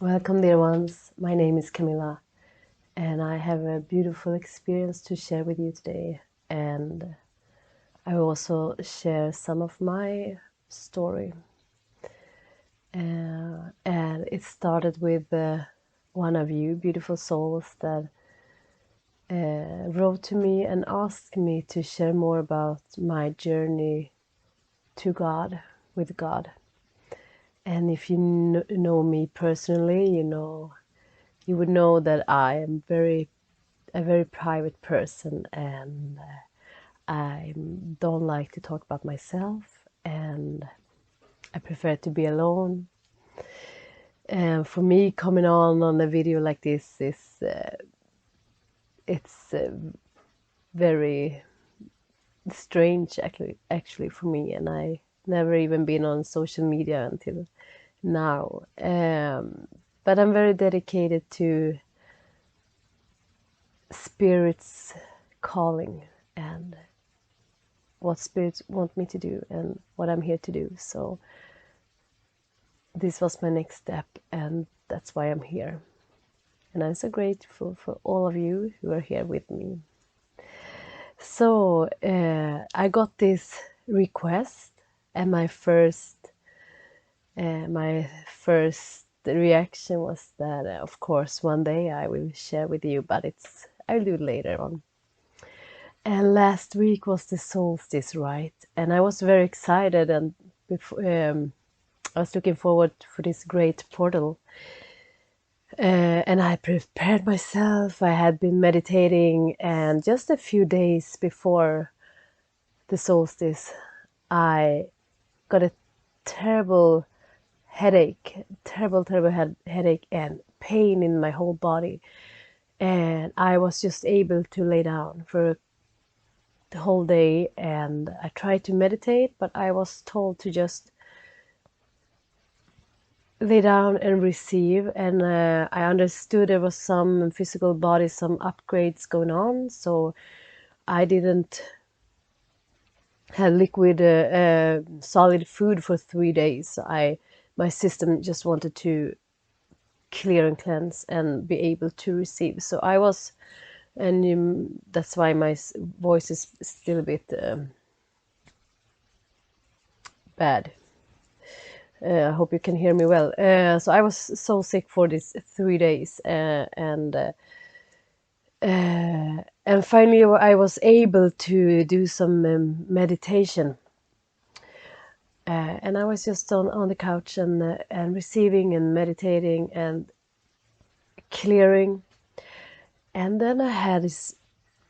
Welcome, dear ones. My name is Camilla, and I have a beautiful experience to share with you today. And I will also share some of my story. And it started with one of you, beautiful souls, that wrote to me and asked me to share more about my journey to God, with God. And if you know me personally, you would know that I am a very private person, and I don't like to talk about myself, and I prefer to be alone. And for me, coming on a video like this is it's very strange actually for me, and I never even been on social media until now. But I'm very dedicated to spirits calling and what spirits want me to do and what I'm here to do. So this was my next step, and that's why I'm here. And I'm so grateful for all of you who are here with me. So I got this request, and my first reaction was that, of course, one day I will share with you, but I'll do it later on. And last week was the solstice, right? And I was very excited, and I was looking forward for this great portal. And I prepared myself. I had been meditating, and just a few days before the solstice, I got a terrible headache, terrible headache and pain in my whole body. And I was just able to lay down for the whole day, and I tried to meditate, but I was told to just lay down and receive. And I understood there was some physical body, some upgrades going on, so I didn't have liquid solid food for 3 days. My system just wanted to clear and cleanse and be able to receive. So I was, and that's why my voice is still a bit bad. I hope you can hear me well. So I was so sick for these 3 days, and finally I was able to do some meditation. And I was just on the couch and receiving and meditating and clearing. And then I had this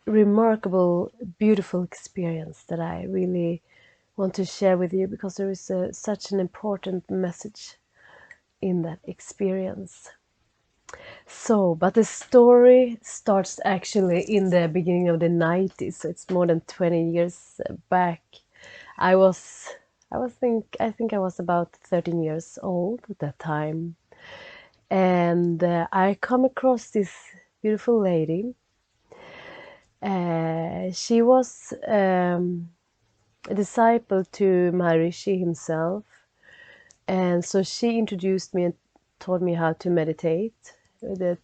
remarkable, beautiful experience that I really want to share with you, because there is such an important message in that experience. So, but the story starts actually in the beginning of the 90s, so it's more than 20 years back. I think I was about 13 years old at that time, and I come across this beautiful lady. She was a disciple to Maharishi himself, and so she introduced me and taught me how to meditate, the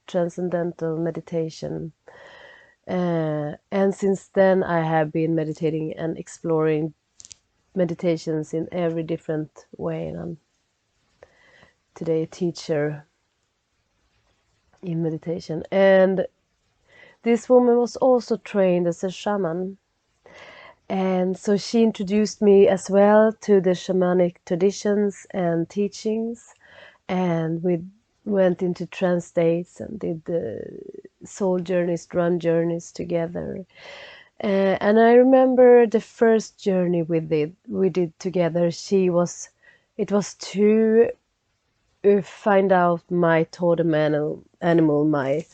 transcendental meditation. And since then I have been meditating and exploring meditations in every different way, and I'm today a teacher in meditation. And this woman was also trained as a shaman, and so she introduced me as well to the shamanic traditions and teachings, and we went into trance states and did the soul journeys, run journeys together. And I remember the first journey we did together. It was to find out my totem animal, my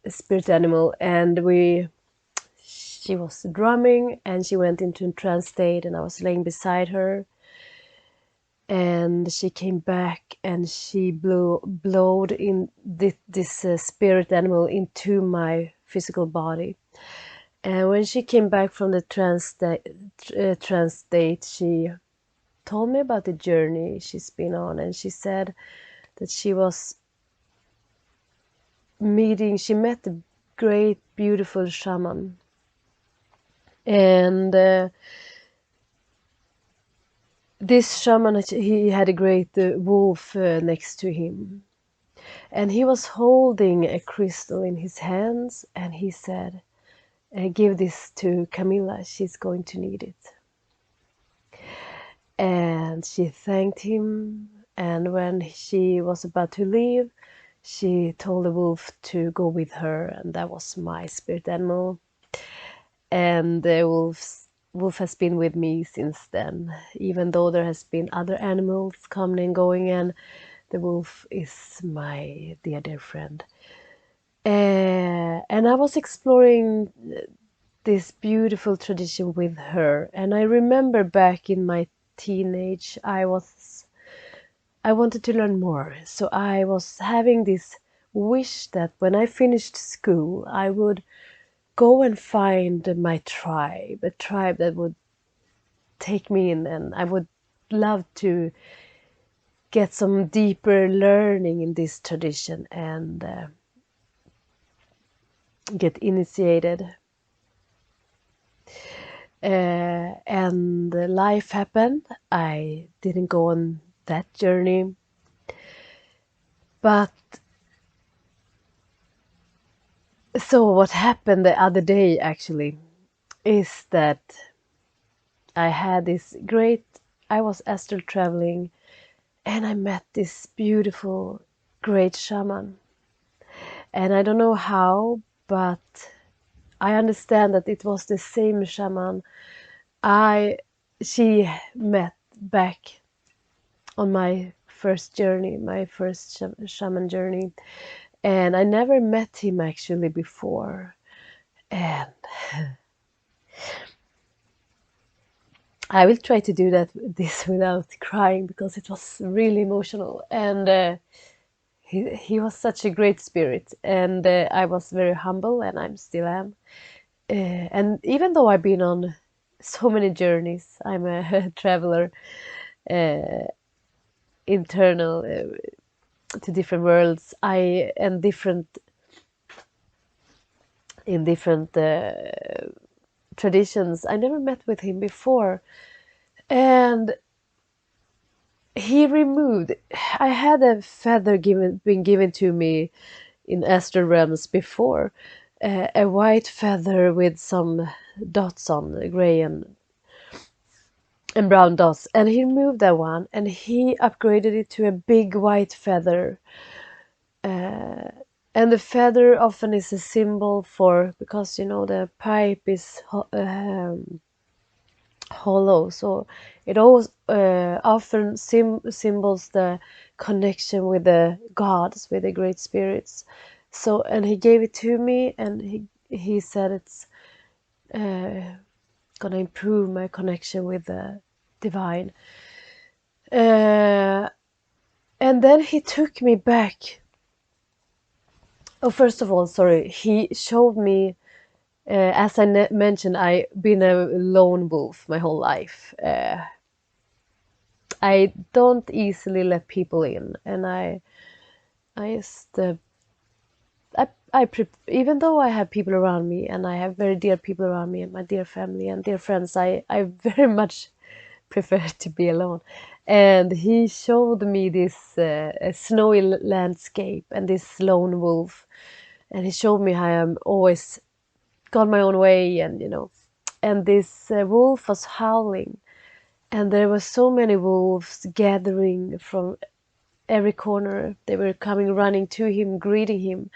spirit animal, and she was drumming, and she went into a trance state, and I was laying beside her, and she came back, and she blowed in this spirit animal into my physical body. And when she came back from the trance state, she told me about the journey she's been on, and she said that she met a great, beautiful shaman. And this shaman, he had a great wolf next to him. And he was holding a crystal in his hands, and he said, give this to Camilla, she's going to need it. And she thanked him, and when she was about to leave, she told the wolf to go with her, and that was my spirit animal. And the wolf has been with me since then, even though there has been other animals coming and going, and the wolf is my dear, dear friend. And I was exploring this beautiful tradition with her, and I remember back in my teenage, I wanted to learn more. So I was having this wish that when I finished school, I would go and find my tribe, a tribe that would take me in, and I would love to get some deeper learning in this tradition and get initiated. And life happened. I didn't go on that journey. But so what happened the other day actually is that I was astral traveling, and I met this beautiful, great shaman. And I don't know how, but I understand that it was the same shaman she met back on my first journey, my first shaman journey. And I never met him actually before. And I will try to do this without crying, because it was really emotional. And he was such a great spirit, and I was very humble, and I still am. And even though I've been on so many journeys, I'm a traveler, internal to different worlds. In different traditions. I never met with him before, and he removed. I had a feather been given to me in astral realms before, a white feather with some dots on, gray and brown dots, and he removed that one and he upgraded it to a big white feather. And the feather often is a symbol for, because the pipe is hollow, so it always often symbols the connection with the gods, with the great spirits. So, and he gave it to me, and he said it's gonna improve my connection with the divine. And then he took me back. Oh, first of all, sorry, he showed me, as I mentioned, I've been a lone wolf my whole life. I don't easily let people in, and I just, even though I have people around me, and I have very dear people around me, and my dear family and dear friends, I very much prefer to be alone. And he showed me this snowy landscape and this lone wolf, and he showed me how I'm always gone my own way, and this wolf was howling, and there were so many wolves gathering from every corner. They were coming running to him, greeting him,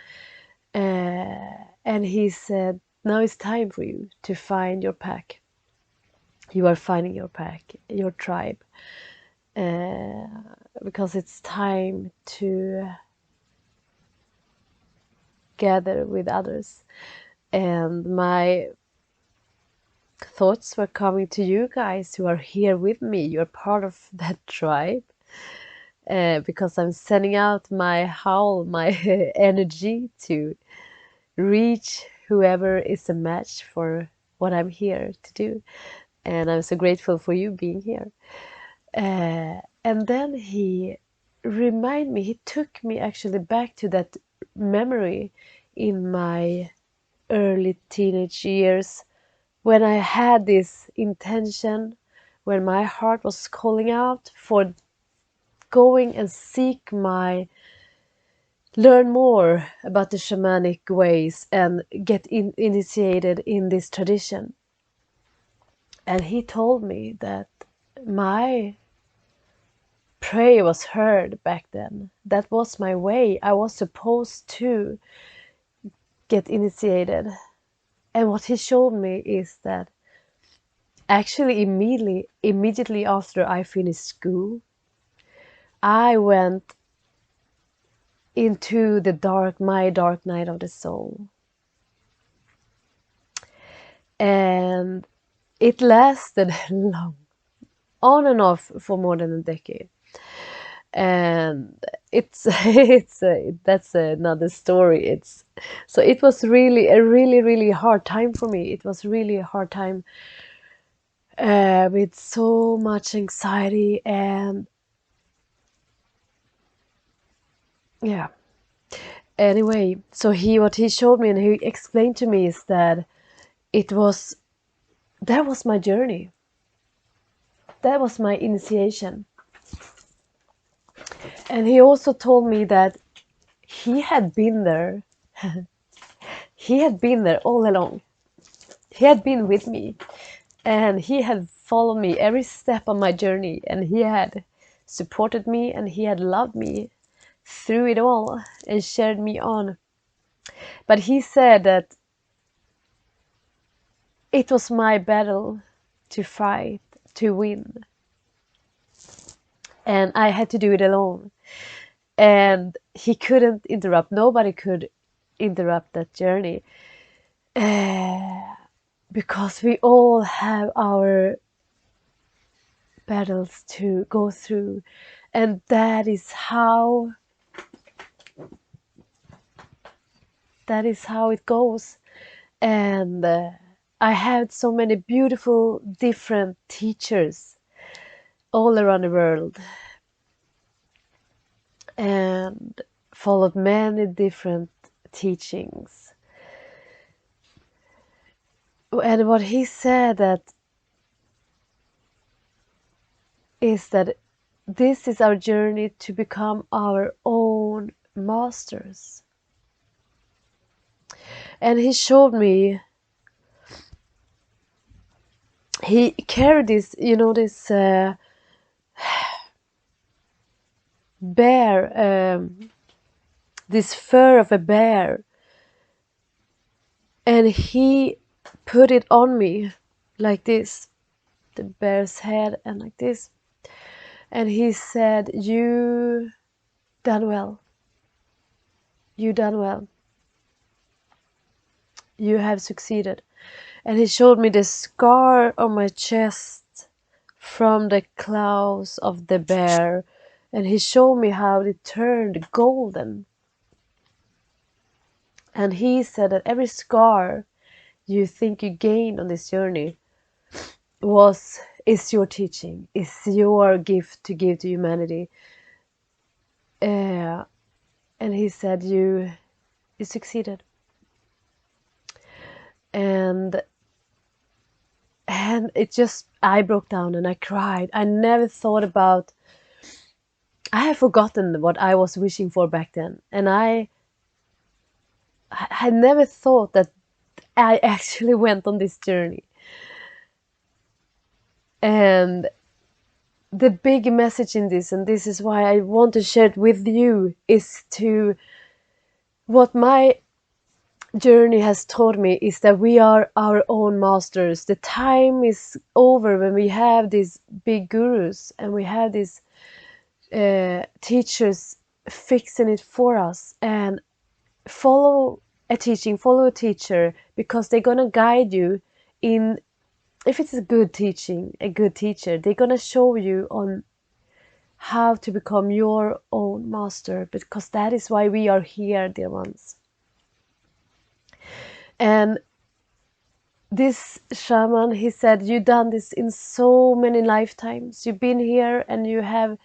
and he said, now it's time for you to find your pack. You are finding your pack, your tribe, because it's time to gather with others. And my thoughts were coming to you guys who are here with me. You're part of that tribe, because I'm sending out my howl, my energy to reach whoever is a match for what I'm here to do. And I'm so grateful for you being here. And then he he took me actually back to that memory in my early teenage years, when I had this intention, when my heart was calling out for going and seek learn more about the shamanic ways and get initiated in this tradition. And he told me that my prayer was heard back then. That was my way. I was supposed to get initiated. And what he showed me is that actually immediately after I finished school, I went into my dark night of the soul. And it lasted long, on and off for more than a decade. And that's another story. So it was really a really hard time for me. It was really a hard time, with so much anxiety, and yeah. Anyway, so what he showed me and he explained to me is that it was that was my journey. That was my initiation. And he also told me that he had been there. He had been there all along. He had been with me, and he had followed me every step on my journey, and he had supported me, and he had loved me through it all and cheered me on. But he said that it was my battle to fight, to win, and I had to do it alone. And he couldn't interrupt. Nobody could interrupt that journey, because we all have our battles to go through, and that is how it goes. And I had so many beautiful different teachers all around the world, and followed many different teachings. And what he said that is that this is our journey to become our own masters. And he showed me, he carried this, this bear, this fur of a bear, and he put it on me like this, the bear's head, and like this. And he said, "You done well. You done well. You have succeeded." And he showed me the scar on my chest from the claws of the bear, and he showed me how it turned golden. And he said that every scar you think you gain on this journey is your teaching, is your gift to give to humanity. And he said, you succeeded. And it just, I broke down and I cried. I never thought about, I had forgotten what I was wishing for back then, and I had never thought that I actually went on this journey. And the big message in this, and this is why I want to share it with you, is to what my journey has taught me is that we are our own masters. The time is over when we have these big gurus and we have these teachers fixing it for us, and follow a teacher, because they're gonna guide you in, if it's a good teacher, they're gonna show you on how to become your own master, because that is why we are here, dear ones. And this shaman, he said, you've done this in so many lifetimes. You've been here and you have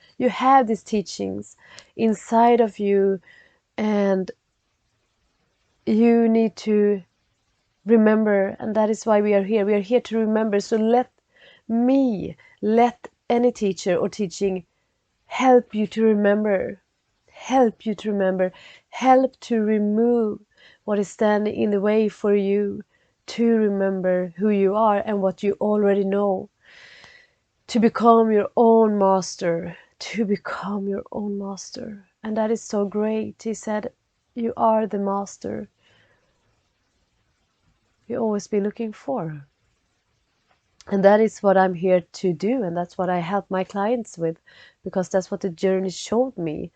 these teachings inside of you, and you need to remember, and that is why we are here. We are here to remember. So let any teacher or teaching help you to remember, help you to remember, help to remove what is standing in the way for you to remember who you are and what you already know, to become your own master, to become your own master. And that is so great. He said, you are the master you always be looking for. And that is what I'm here to do, and that's what I help my clients with, because that's what the journey showed me.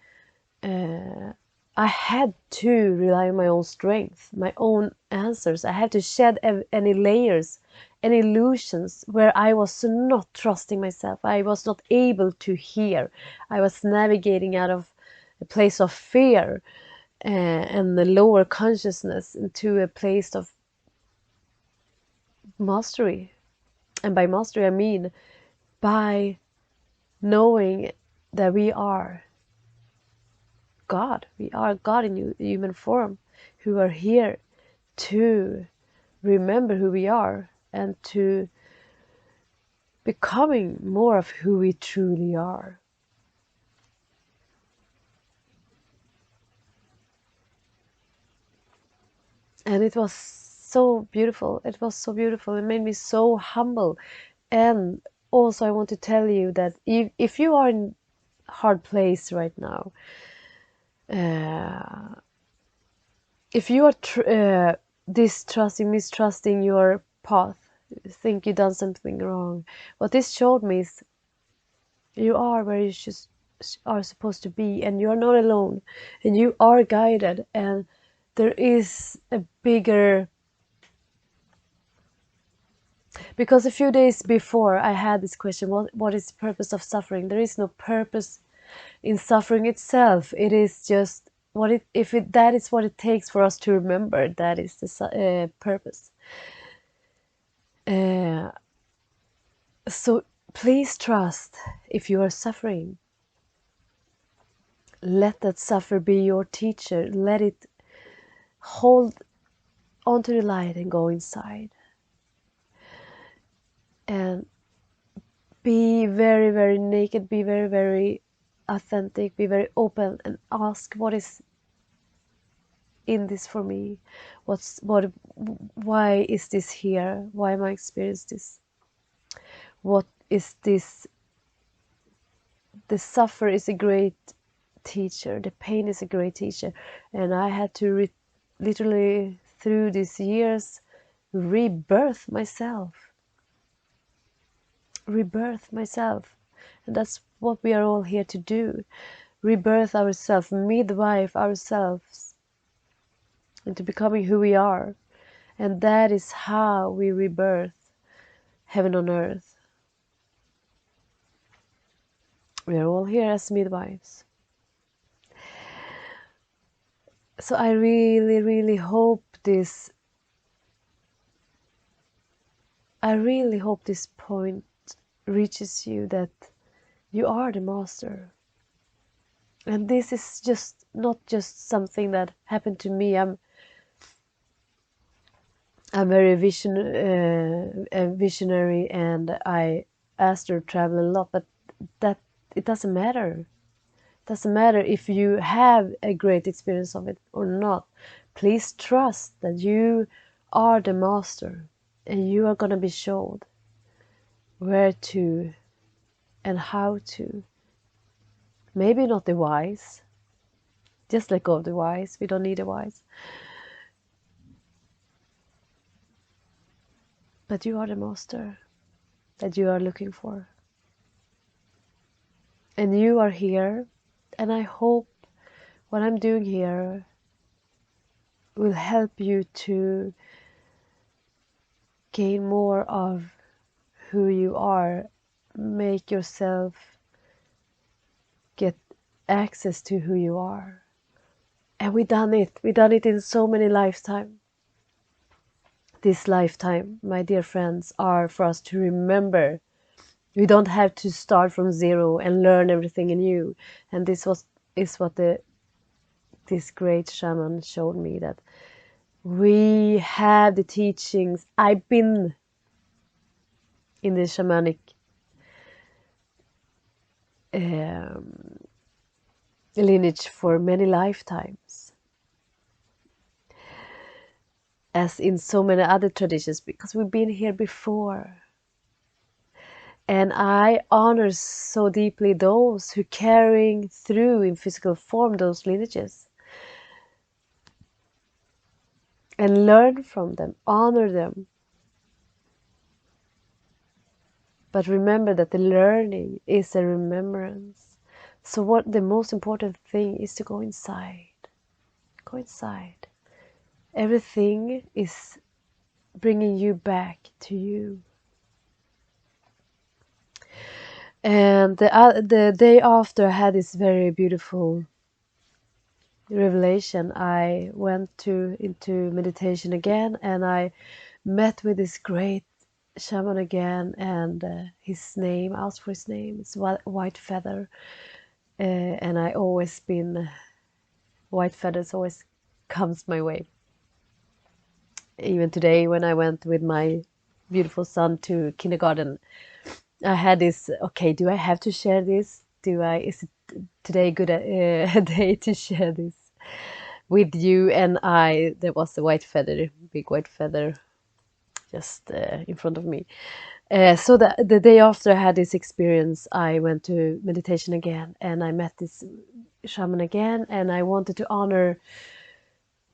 I had to rely on my own strength, my own answers. I had to shed any layers, any illusions where I was not trusting myself. I was not able to hear. I was navigating out of a place of fear and the lower consciousness into a place of mastery. And by mastery, I mean by knowing that we are God. We are God in human form, who are here to remember who we are and to becoming more of who we truly are. And it was so beautiful. It was so beautiful. It made me so humble. And also, I want to tell you that if you are in a hard place right now, if you are distrusting, mistrusting your path, think you've done something wrong, what this showed me is you are where you are supposed to be, and you are not alone, and you are guided, and there is a bigger. Because a few days before I had this question, what is the purpose of suffering? There is no purpose in suffering itself. It is just that is what it takes for us to remember. That is the purpose. So please trust. If you are suffering, let that suffer be your teacher. Let it hold onto the light and go inside. And be very, very naked, be very, very authentic, be very open, and ask, what is in this for me? Why is this here? Why am I experiencing this? What is this? The suffer is a great teacher, the pain is a great teacher, and I had to literally through these years rebirth myself, and that's what we are all here to do, rebirth ourselves, midwife ourselves into becoming who we are. And that is how we rebirth heaven on earth. We are all here as midwives. So I really, really hope this point reaches you, that you are the master. And this is just not just something that happened to me. I'm very visionary, and I astral travel a lot, but that it doesn't matter. It doesn't matter if you have a great experience of it or not. Please trust that you are the master, and you are going to be shown where to and how to. Maybe not the whys. Just let go of the whys. We don't need the whys. But you are the master that you are looking for. And you are here. And I hope what I'm doing here will help you to gain more of who you are. Make yourself get access to who you are. And we done it in so many lifetimes. this lifetime, my dear friends, are for us to remember. We don't have to start from zero and learn everything anew. And is what this great shaman showed me, that we have the teachings. I've been in the shamanic um, lineage for many lifetimes, as in so many other traditions, because we've been here before. And I honor so deeply those who carrying through in physical form those lineages, and learn from them, honor them. But remember that the learning is a remembrance. So what the most important thing is to go inside. Go inside. Everything is bringing you back to you. And the day after I had this very beautiful revelation, I went into meditation again, and I met with this great shaman again, and his name, asked for his name, it's White Feather. And I always been, white feathers always comes my way. Even today when I went with my beautiful son to kindergarten, I had this, okay, do I have to share this? Is it today good a day to share this with you? And there was a white feather, big white feather, just in front of me. So the day after I had this experience, I went to meditation again, and I met this shaman again, and I wanted to honor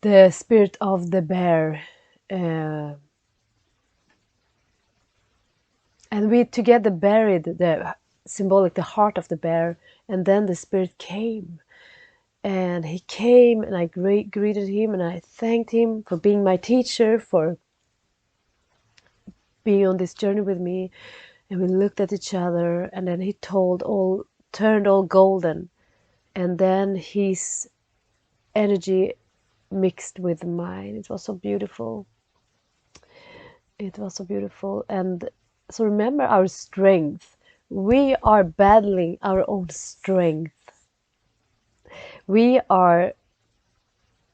the spirit of the bear. And we together buried the symbolic, the heart of the bear, and then the spirit came. And he came, and I greeted him, and I thanked him for being my teacher, for being on this journey with me. And we looked at each other, and then he turned all golden. And then his energy mixed with mine. It was so beautiful. It was so beautiful. And so remember our strength. We are battling our own strength. We are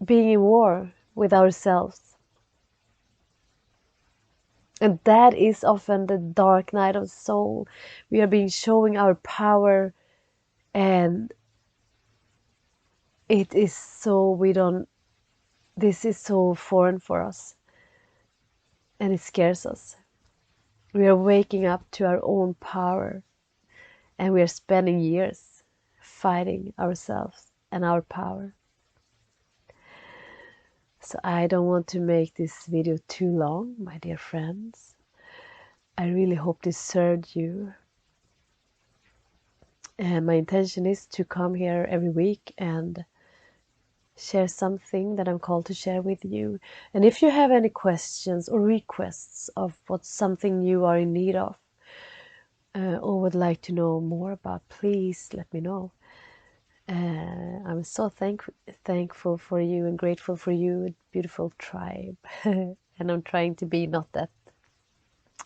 being in war with ourselves. And that is often the dark night of the soul. We are being showing our power, and it is so this is so foreign for us, and it scares us. We are waking up to our own power, and we are spending years fighting ourselves and our power. So I don't want to make this video too long, my dear friends. I really hope this served you. And my intention is to come here every week and share something that I'm called to share with you. And if you have any questions or requests of what's something you are in need of, or would like to know more about, please let me know. I'm so thankful for you and grateful for you, beautiful tribe. And I'm trying to be not that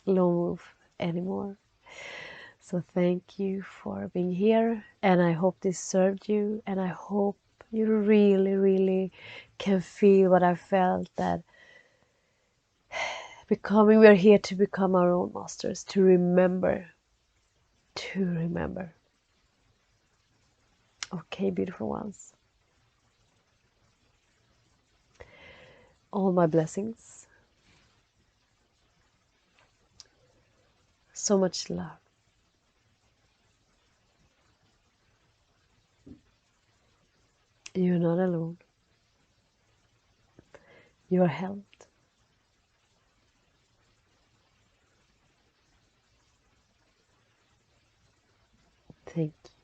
lone wolf anymore. So thank you for being here, and I hope this served you, and I hope you really, really can feel what I felt, that we are here to become our own masters, to remember. Okay, beautiful ones. All my blessings. So much love. You're not alone. You are held. Thank you.